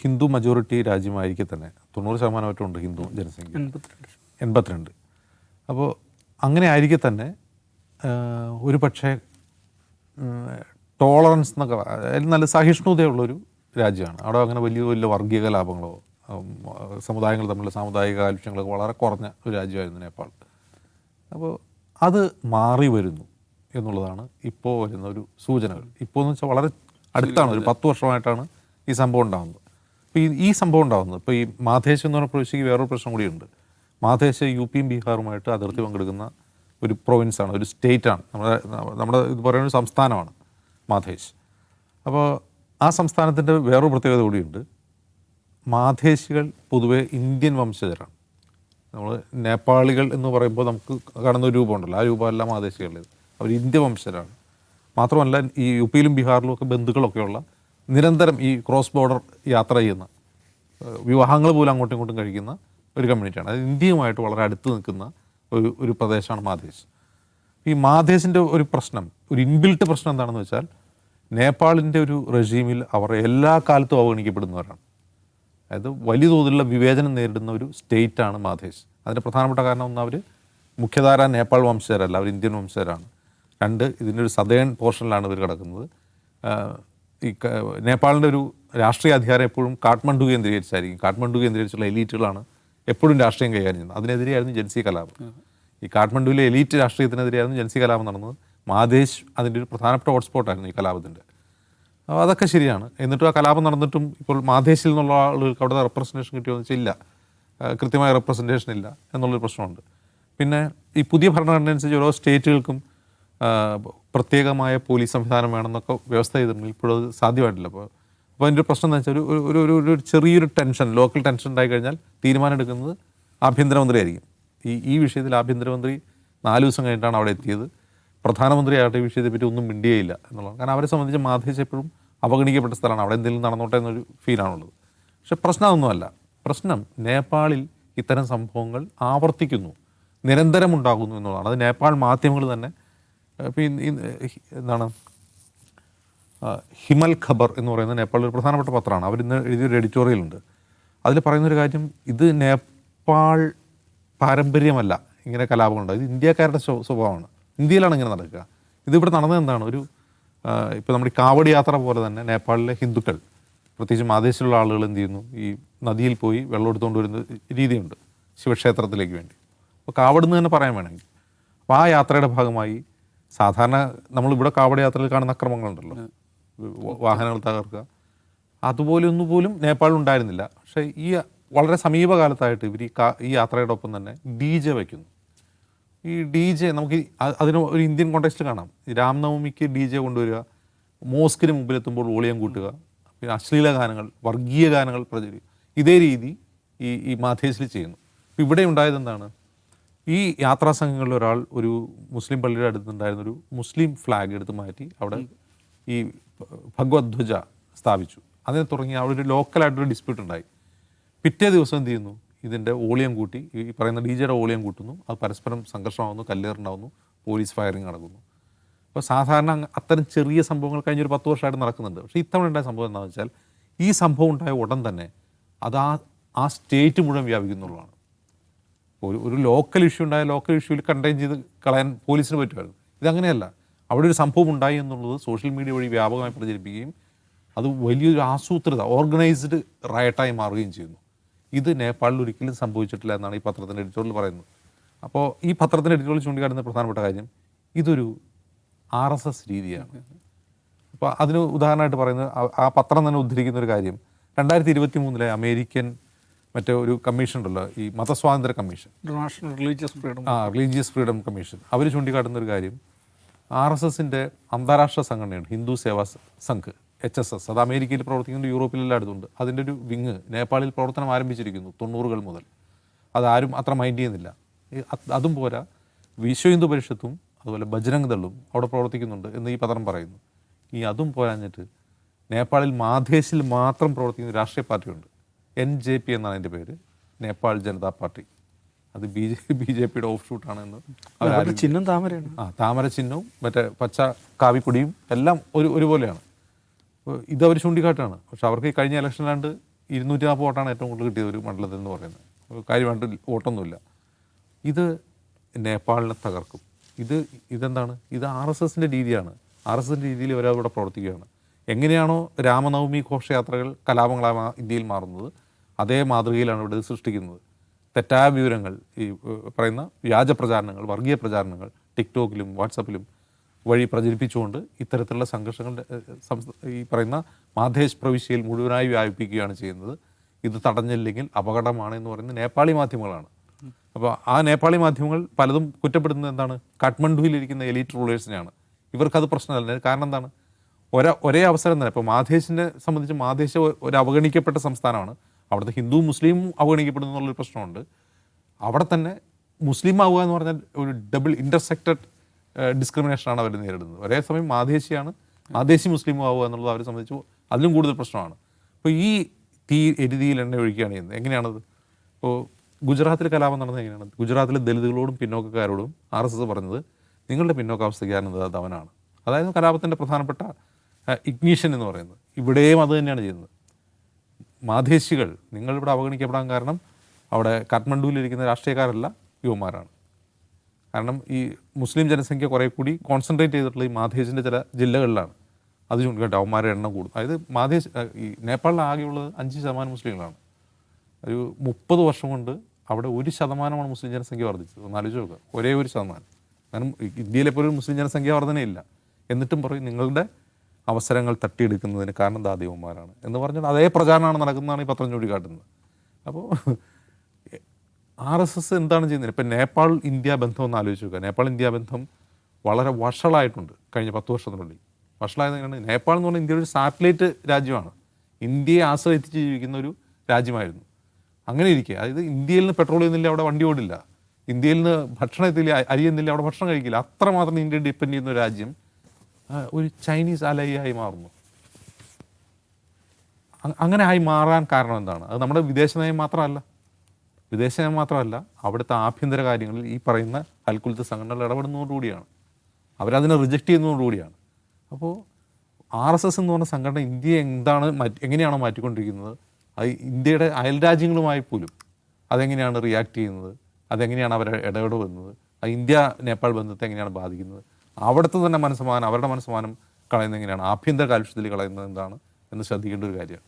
Hindu majority രാജ്യമായിരിക്കെ തന്നെ 90% ഹിന്ദു ജനസംഖ്യ, 82. അപ്പോൾ അങ്ങനെ ആയിരിക്കെ തന്നെ ഒരു പക്ഷേ ടോളറൻസ് എന്നൊക്കെ അതിൽ നല്ല സഹിഷ്ണുതയുള്ളൊരു രാജ്യമാണ്. അവിടെ അങ്ങനെ വലിയ വലിയ വർഗീയ കലാപങ്ങളോ സമുദായങ്ങൾ തമ്മിലുള്ള സാമുദായിക കാലുഷ്യങ്ങളൊക്കെ വളരെ കുറഞ്ഞ ഒരു രാജ്യമായിരുന്നു നേപ്പാൾ. അപ്പോൾ അത് മാറി വരുന്നു എന്നുള്ളതാണ് ഇപ്പോൾ വരുന്ന ഒരു സൂചനകൾ. ഇപ്പോൾ എന്ന് വെച്ചാൽ വളരെ അടുത്താണ്, ഒരു 10 വർഷമായിട്ടാണ് ഈ സംഭവം ഉണ്ടാകുന്നത്. അപ്പോൾ ഈ സംഭവം ഉണ്ടാകുന്നത് ഇപ്പോൾ ഈ മാധേശ് എന്ന് പറഞ്ഞ പ്രവിശ്യയ്ക്ക് വേറൊരു പ്രശ്നം കൂടിയുണ്ട്. മാധേശ് യുപിയും ബീഹാറുമായിട്ട് അതിർത്തി പങ്കെടുക്കുന്ന ഒരു പ്രൊവിൻസാണ്, ഒരു സ്റ്റേറ്റാണ്, നമ്മുടെ ഇത് പറയുന്ന ഒരു സംസ്ഥാനമാണ് മാധേശ്. അപ്പോൾ ആ സംസ്ഥാനത്തിൻ്റെ വേറൊരു പ്രത്യേകത കൂടിയുണ്ട്. മാധേശികൾ പൊതുവെ ഇന്ത്യൻ വംശജരാണ്. നമ്മൾ നേപ്പാളികൾ എന്ന് പറയുമ്പോൾ നമുക്ക് കാണുന്ന ഒരു രൂപമുണ്ടല്ലോ, ആ രൂപമല്ല മാധേശികളുടേത്. അവർ ഇന്ത്യ വംശജരാണ്. മാത്രമല്ല ഈ യുപിയിലും ബീഹാറിലും ഒക്കെ ബന്ധുക്കളൊക്കെയുള്ള നിരന്തരം ഈ ക്രോസ് ബോർഡർ യാത്ര ചെയ്യുന്ന, വിവാഹങ്ങൾ പോലും അങ്ങോട്ടും ഇങ്ങോട്ടും കഴിക്കുന്ന ഒരു കമ്മ്യൂണിറ്റിയാണ്. അത് ഇന്ത്യയുമായിട്ട് വളരെ അടുത്ത് നിൽക്കുന്ന ഒരു പ്രദേശമാണ് മാധേശ്. ഈ മാധേശിൻ്റെ ഒരു പ്രശ്നം, ഒരു ഇൻബിൽട്ട് പ്രശ്നം എന്താണെന്ന് വെച്ചാൽ നേപ്പാളിൻ്റെ ഒരു റെജീമിൽ അവർ എല്ലാ കാലത്തും അവഗണിക്കപ്പെടുന്നവരാണ്. അതായത് വലിയ തോതിലുള്ള വിവേചനം നേരിടുന്ന ഒരു സ്റ്റേറ്റാണ് മാധേശ്. അതിൻ്റെ പ്രധാനപ്പെട്ട കാരണം ഒന്ന്, അവർ മുഖ്യധാര നേപ്പാൾ വംശജരല്ല, അവർ ഇന്ത്യൻ വംശജരാണ്. 2, ഇതിൻ്റെ ഒരു സദേൺ പോർഷനിലാണ് ഇവർ കിടക്കുന്നത്. ഈ നേപ്പാളിൻ്റെ ഒരു രാഷ്ട്രീയ അധികാരം എപ്പോഴും കാഠ്മണ്ഡു കേന്ദ്രീകരിച്ചായിരിക്കും. കാഠ്മണ്ഡു കേന്ദ്രീകരിച്ചുള്ള എലീറ്റുകളാണ് എപ്പോഴും രാഷ്ട്രീയം കൈകാര്യം ചെയ്യുന്നത്. അതിനെതിരെയായിരുന്നു ജൻസി കലാപം. ഈ കാഠ്മണ്ഡുവിലെ എലീറ്റ് രാഷ്ട്രീയത്തിനെതിരെയായിരുന്നു ജൻസി കലാപം നടന്നത്. മാധേശ് അതിൻ്റെ ഒരു പ്രധാനപ്പെട്ട ഹോട്ട്സ്പോട്ടായിരുന്നു ഈ കലാപത്തിൻ്റെ. അപ്പോൾ അതൊക്കെ ശരിയാണ്. എന്നിട്ടും ആ കലാപം നടന്നിട്ടും ഇപ്പോൾ മാധേശിൽ നിന്നുള്ള ആളുകൾക്ക് അവിടെ റെപ്രസെൻറ്റേഷൻ കിട്ടിയോന്ന് വെച്ചാൽ ഇല്ല, കൃത്യമായ റെപ്രസെൻറ്റേഷൻ ഇല്ല എന്നുള്ളൊരു പ്രശ്നമുണ്ട്. പിന്നെ ഈ പുതിയ ഭരണഘടന അനുസരിച്ച് ഓരോ സ്റ്റേറ്റുകൾക്കും പ്രത്യേകമായ പോലീസ് സംവിധാനം വേണമെന്നൊക്കെ വ്യവസ്ഥ ചെയ്തിട്ടുണ്ടെങ്കിൽ ഇപ്പോഴും അത് സാധ്യമായിട്ടില്ല. അപ്പോൾ അതിൻ്റെ ഒരു പ്രശ്നം എന്താ വെച്ചാൽ ഒരു ചെറിയൊരു ടെൻഷൻ, ലോക്കൽ ടെൻഷൻ ഉണ്ടായി കഴിഞ്ഞാൽ തീരുമാനം എടുക്കുന്നത് ആഭ്യന്തരമന്ത്രി ആയിരിക്കും. ഈ വിഷയത്തിൽ ആഭ്യന്തരമന്ത്രി 4 ദിവസം കഴിഞ്ഞിട്ടാണ് അവിടെ എത്തിയത്. പ്രധാനമന്ത്രി ആകട്ടെ ഈ വിഷയത്തെപ്പറ്റി ഒന്നും മിണ്ടിയേയില്ല എന്നുള്ളതാണ്. കാരണം അവരെ സംബന്ധിച്ച് മാധേശ് എപ്പോഴും അവഗണിക്കപ്പെട്ട സ്ഥലമാണ്, അവിടെ എന്തെങ്കിലും നടന്നോട്ടെ എന്നൊരു ഫീലാണുള്ളത്. പക്ഷെ പ്രശ്നം അതൊന്നുമല്ല. പ്രശ്നം നേപ്പാളിൽ ഇത്തരം സംഭവങ്ങൾ ആവർത്തിക്കുന്നു, നിരന്തരം ഉണ്ടാകുന്നു എന്നുള്ളതാണ്. അത് നേപ്പാൾ മാധ്യമങ്ങൾ തന്നെ എന്താണ് ഹിമൽ ഖബർ എന്ന് പറയുന്ന നേപ്പാളിൽ ഒരു പ്രധാനപ്പെട്ട പത്രമാണ്. അവരിന്ന് എഴുതിയൊരു എഡിറ്റോറിയലുണ്ട്. അതിൽ പറയുന്നൊരു കാര്യം, ഇത് നേപ്പാൾ പാരമ്പര്യമല്ല ഇങ്ങനെ കലാപങ്ങളുണ്ട്, ഇത് ഇന്ത്യക്കാരുടെ സ്വഭാവമാണ്. ഇന്ത്യയിലാണ് ഇങ്ങനെ നടക്കുക. ഇതിവിടെ നടന്നത് എന്താണ്, ഇപ്പോൾ നമ്മുടെ കാവടി യാത്ര പോലെ തന്നെ നേപ്പാളിലെ ഹിന്ദുക്കൾ, പ്രത്യേകിച്ച് മാധേശിലുള്ള ആളുകൾ എന്ത് ചെയ്യുന്നു, ഈ നദിയിൽ പോയി വെള്ളം എടുത്തുകൊണ്ട് വരുന്ന രീതിയുണ്ട് ശിവക്ഷേത്രത്തിലേക്ക് വേണ്ടി. അപ്പോൾ കാവടെന്ന് തന്നെ പറയാൻ വേണമെങ്കിൽ. അപ്പോൾ ആ യാത്രയുടെ ഭാഗമായി സാധാരണ നമ്മളിവിടെ കാവടി യാത്രയിൽ കാണുന്ന അക്രമങ്ങളുണ്ടല്ലോ, വാഹനങ്ങൾ തകർക്കുക, അതുപോലെ ഒന്നുപോലും നേപ്പാളിൽ ഉണ്ടായിരുന്നില്ല. പക്ഷേ ഈ വളരെ സമീപകാലത്തായിട്ട് ഇവർ ഈ യാത്രയുടെ ഒപ്പം തന്നെ DJ വയ്ക്കുന്നു. ഈ DJ നമുക്ക് അതിന് ഒരു ഇന്ത്യൻ കോണ്ടെക്സ്റ്റ് കാണാം. രാംനവമിക്ക് DJ കൊണ്ടുവരിക, മോസ്കിന് മുമ്പിലെത്തുമ്പോൾ വോളിയം കൂട്ടുക, പിന്നെ അശ്ലീല ഗാനങ്ങൾ, വർഗീയ ഗാനങ്ങൾ പ്രചരിക്കുക, ഇതേ രീതി ഈ മാധേശിൽ ചെയ്യുന്നു. ഇവിടെ ഉണ്ടായത് എന്താണ്, ഈ യാത്രാ സംഘങ്ങളിൽ ഒരാൾ ഒരു മുസ്ലിം പള്ളിയുടെ അടുത്തുണ്ടായിരുന്നൊരു മുസ്ലിം ഫ്ലാഗ് എടുത്ത് മാറ്റി അവിടെ ഈ ഭഗവത് ധ്വജ സ്ഥാപിച്ചു. അതിനെ തുടങ്ങി അവിടെ ഒരു ലോക്കലായിട്ടൊരു ഡിസ്പ്യൂട്ട് ഉണ്ടായി. പിറ്റേ ദിവസം എന്ത് ചെയ്യുന്നു, ഇതിൻ്റെ വോളിയം കൂട്ടി, ഈ പറയുന്ന DJയുടെ വോളിയം കൂട്ടുന്നു, അത് പരസ്പരം സംഘർഷമാകുന്നു, കല്ലേറുണ്ടാകുന്നു, പോലീസ് ഫയറിങ് നടക്കുന്നു. അപ്പോൾ സാധാരണ അത്തരം ചെറിയ സംഭവങ്ങൾ കഴിഞ്ഞൊരു 10 വർഷമായിട്ട് നടക്കുന്നുണ്ട്. പക്ഷേ ഇത്തവണ ഉണ്ടായ സംഭവം എന്താണെന്ന് വെച്ചാൽ, ഈ സംഭവം ഉണ്ടായ ഉടൻ തന്നെ അത് ആ സ്റ്റേറ്റ് മുഴുവൻ വ്യാപിക്കുന്നുള്ളതാണ്. ഒരു ലോക്കൽ ഇഷ്യൂ ഉണ്ടായ ലോക്കൽ ഇഷ്യൂവിൽ കണ്ടെയ്ൻ ചെയ്ത് കളയാൻ പോലീസിന് പറ്റുമായിരുന്നു. ഇതങ്ങനെയല്ല. അവിടെ ഒരു സംഭവം ഉണ്ടായി എന്നുള്ളത് സോഷ്യൽ മീഡിയ വഴി വ്യാപകമായി പ്രചരിപ്പിക്കുകയും അത് വലിയൊരു ആസൂത്രിത ഓർഗനൈസ്ഡ് റയറ്റായി മാറുകയും ചെയ്യുന്നു. ഇത് നേപ്പാളിൽ ഒരിക്കലും സംഭവിച്ചിട്ടില്ല എന്നാണ് ഈ പത്രത്തിൻ്റെ എഡിറ്റോറിയൽ പറയുന്നത്. അപ്പോൾ ഈ പത്രത്തിൻ്റെ എഡിറ്റോറിയൽ ചൂണ്ടിക്കാട്ടുന്ന പ്രധാനപ്പെട്ട കാര്യം, ഇതൊരു RSS രീതിയാണ്. അപ്പോൾ അതിന് ഉദാഹരണമായിട്ട് പറയുന്നത്, ആ പത്രം തന്നെ ഉദ്ധരിക്കുന്ന ഒരു കാര്യം, 2023 അമേരിക്കൻ മറ്റേ ഒരു കമ്മീഷൻ ഉണ്ടല്ലോ, ഈ മതസ്വാതന്ത്ര്യ commission, national religious freedom commission, അവർ ചൂണ്ടിക്കാട്ടുന്ന ഒരു കാര്യം, RSSൻ്റെ അന്താരാഷ്ട്ര സംഘടനയുണ്ട്, ഹിന്ദു സേവാ സംഘ്, HSS. അത് അമേരിക്കയിൽ പ്രവർത്തിക്കുന്നുണ്ട്, യൂറോപ്പിലെല്ലായിടത്തുണ്ട്. അതിൻ്റെ ഒരു വിങ് നേപ്പാളിൽ പ്രവർത്തനം ആരംഭിച്ചിരിക്കുന്നു 90-കൾ മുതൽ. അതാരും അത്ര മൈൻഡ് ചെയ്യുന്നില്ല. അതും പോരാ, വിശ്വ ഹിന്ദു പരിഷത്തും അതുപോലെ ബജ്രംഗ് ദളും അവിടെ പ്രവർത്തിക്കുന്നുണ്ട് എന്ന് ഈ പത്രം പറയുന്നു. അതും പോരാഞ്ഞിട്ട് നേപ്പാളിൽ മാധേശിൽ മാത്രം പ്രവർത്തിക്കുന്ന രാഷ്ട്രീയ പാർട്ടിയുണ്ട്, NJP എന്നാണ് അതിൻ്റെ പേര്, നേപ്പാൾ ജനതാ പാർട്ടി. അത് BJPയുടെ ഓഫ് ഷൂട്ടാണ് എന്ന്. ചിഹ്നം താമരയാണ്. താമര ചിഹ്നവും മറ്റേ പച്ച കാവിക്കൊടിയും എല്ലാം ഒരുപോലെയാണ്. ഇതവർ ചൂണ്ടിക്കാട്ടാണ്. പക്ഷെ അവർക്ക് ഈ കഴിഞ്ഞ ഇലക്ഷനിലാണ്ട് 240 വോട്ടാണ് ഏറ്റവും കൂടുതൽ കിട്ടിയത് ഒരു മണ്ഡലത്തിൽ എന്ന് പറയുന്നത്. കാര്യമായിട്ട് വോട്ടൊന്നുമില്ല. ഇത് നേപ്പാളിനെ തകർക്കും. ഇതെന്താണ്? ഇത് RSSൻ്റെ രീതിയാണ്. RSSൻ്റെ രീതിയിൽ ഒരാളിവിടെ പ്രവർത്തിക്കുകയാണ്. എങ്ങനെയാണോ രാമനവമി ഘോഷയാത്രകൾ കലാപങ്ങളായി ഇന്ത്യയിൽ മാറുന്നത്, അതേ മാതൃകയിലാണ് ഇവിടെ ഇത് സൃഷ്ടിക്കുന്നത്. തെറ്റായ വിവരങ്ങൾ, ഈ പറയുന്ന വ്യാജ പ്രചാരണങ്ങൾ, വർഗീയ പ്രചാരണങ്ങൾ ടിക്ടോക്കിലും വാട്സപ്പിലും വഴി പ്രചരിപ്പിച്ചുകൊണ്ട് ഇത്തരത്തിലുള്ള സംഘർഷങ്ങൾ ഈ പറയുന്ന മാധേശ് പ്രവിശ്യയിൽ മുഴുവനായി വ്യാപിപ്പിക്കുകയാണ് ചെയ്യുന്നത്. ഇത് തടഞ്ഞില്ലെങ്കിൽ അപകടമാണെന്ന് പറയുന്നത് നേപ്പാളി മാധ്യമങ്ങളാണ്. അപ്പോൾ ആ നേപ്പാളി മാധ്യമങ്ങൾ പലതും കുറ്റപ്പെടുത്തുന്നത് എന്താണ്? കാഠ്മണ്ഡുവിലിരിക്കുന്ന എലീറ്റ് റൂളേഴ്സിനെയാണ്. ഇവർക്കത് പ്രശ്നമല്ല. കാരണം എന്താണ്? ഒരേ അവസരം തന്നെ. ഇപ്പോൾ മാധേശിനെ സംബന്ധിച്ച് മാധേശ് ഒരു അവഗണിക്കപ്പെട്ട സംസ്ഥാനമാണ്. അവിടുത്തെ ഹിന്ദു മുസ്ലിമും അവഗണിക്കപ്പെടുന്നു എന്നുള്ളൊരു പ്രശ്നമുണ്ട്. അവിടെ തന്നെ മുസ്ലിം ആവുക എന്ന് പറഞ്ഞാൽ ഒരു ഡബിൾ ഇൻ്റർസെക്റ്റഡ് ഡിസ്ക്രിമിനേഷനാണ് അവർ നേരിടുന്നത്. ഒരേ സമയം മാധേശി മുസ്ലിമും ആവുക എന്നുള്ളത് അവരെ സംബന്ധിച്ച് അതിലും കൂടുതൽ പ്രശ്നമാണ്. അപ്പോൾ ഈ എരുതിയിൽ എണ്ണ ഒഴിക്കുകയാണ് ചെയ്യുന്നത്. എങ്ങനെയാണത്? ഇപ്പോൾ ഗുജറാത്തിൽ കലാപം നടന്നത് എങ്ങനെയാണ്? ഗുജറാത്തിലെ ദലിതുകളോടും പിന്നോക്കക്കാരോടും RSS പറഞ്ഞത് നിങ്ങളുടെ പിന്നോക്കാവസ്ഥയ്ക്ക് കാരണം അവനാണ്. അതായത് കലാപത്തിൻ്റെ പ്രധാനപ്പെട്ട ഇഗ്നീഷൻ എന്ന് പറയുന്നത്. ഇവിടെയും അത് തന്നെയാണ് ചെയ്യുന്നത്. മാധേശികൾ നിങ്ങളിവിടെ അവഗണിക്കപ്പെടാൻ കാരണം അവിടെ കാഠ്മണ്ഡുവിലിരിക്കുന്ന രാഷ്ട്രീയക്കാരല്ല, യുവമാരാണ്. കാരണം ഈ മുസ്ലിം ജനസംഖ്യ കുറേ കൂടി കോൺസെൻട്രേറ്റ് ചെയ്തിട്ടുള്ള ഈ മാധേശിൻ്റെ ചില ജില്ലകളിലാണ്. അത് ചൂണ്ടിക്കാട്ടെ അവന്മാരുടെ എണ്ണം കൂടും. അതായത് ഈ നേപ്പാളിൽ ആകെയുള്ളത് 5% മുസ്ലിങ്ങളാണ്. ഒരു 30 വർഷം കൊണ്ട് അവിടെ 1% മുസ്ലിം ജനസംഖ്യ വർദ്ധിച്ചത്. ഒന്ന് ആലോചിച്ച് നോക്കുക. ഒരേ 1%. കാരണം ഇന്ത്യയിലെപ്പോഴും മുസ്ലിം ജനസംഖ്യ വർധനയില്ല. എന്നിട്ടും പറയും നിങ്ങളുടെ അവസരങ്ങൾ തട്ടിയെടുക്കുന്നതിന് കാരണം ദാദിവന്മാരാണ് എന്ന് പറഞ്ഞാൽ അതേ പ്രചാരണമാണ് നടക്കുന്നതാണ് ഈ പത്രം ചൂണ്ടിക്കാട്ടുന്നത്. അപ്പോൾ RSS എന്താണ് ചെയ്യുന്നത്? ഇപ്പം നേപ്പാൾ ഇന്ത്യ ബന്ധം ഒന്ന് ആലോചിച്ച് നോക്കുക. നേപ്പാൾ ഇന്ത്യ ബന്ധം വളരെ വഷളായിട്ടുണ്ട് കഴിഞ്ഞ 10 വർഷത്തിനുള്ളിൽ. വഷളായത് എങ്ങനെയാണ്? നേപ്പാൾ എന്ന് പറഞ്ഞാൽ ഇന്ത്യയുടെ ഒരു സാറ്റലൈറ്റ് രാജ്യമാണ്. ഇന്ത്യയെ ആശ്രയിച്ച് ജീവിക്കുന്ന ഒരു രാജ്യമായിരുന്നു. അങ്ങനെ ഇരിക്കുക, അതായത് ഇന്ത്യയിൽ നിന്ന് പെട്രോൾ ചെയ്യുന്നില്ല, അവിടെ വണ്ടി ഓടില്ല. ഇന്ത്യയിൽ നിന്ന് ഭക്ഷണം എത്തില്ല, അരി എന്നില്ല, അവിടെ ഭക്ഷണം കഴിക്കില്ല. അത്രമാത്രം ഇന്ത്യ ഡിപ്പെൻഡ് ചെയ്യുന്ന ഒരു രാജ്യം ഒരു ചൈനീസ് അലയായി മാറുന്നു. അങ്ങനെ ആയി മാറാൻ കാരണം എന്താണ്? അത് നമ്മുടെ വിദേശ നയം മാത്രമല്ല, അവിടുത്തെ ആഭ്യന്തര കാര്യങ്ങളിൽ ഈ പറയുന്ന അൽക്കുലത്ത് സംഘടനകൾ ഇടപെടുന്നതോടുകൂടിയാണ്. അവരതിനെ റിജക്റ്റ് ചെയ്യുന്നതോടുകൂടിയാണ്. അപ്പോൾ RSS എന്ന് പറഞ്ഞ സംഘടന ഇന്ത്യയെ എങ്ങനെയാണോ മാറ്റിക്കൊണ്ടിരിക്കുന്നത്, അത് ഇന്ത്യയുടെ അയൽരാജ്യങ്ങളുമായി പോലും അതെങ്ങനെയാണ് റിയാക്ട് ചെയ്യുന്നത്, അതെങ്ങനെയാണ് അവർ ഇടപെടുന്നത്, അത് ഇന്ത്യ നേപ്പാൾ ബന്ധത്തെ എങ്ങനെയാണ് ബാധിക്കുന്നത്, അവിടുത്തെ തന്നെ അവരുടെ മനസ്സമാനം കളയുന്നത് എങ്ങനെയാണ്, ആഭ്യന്തര കാലുഷ്യത്തിൽ കളയുന്നത് എന്താണ് എന്ന് ശ്രദ്ധിക്കേണ്ട ഒരു കാര്യമാണ്.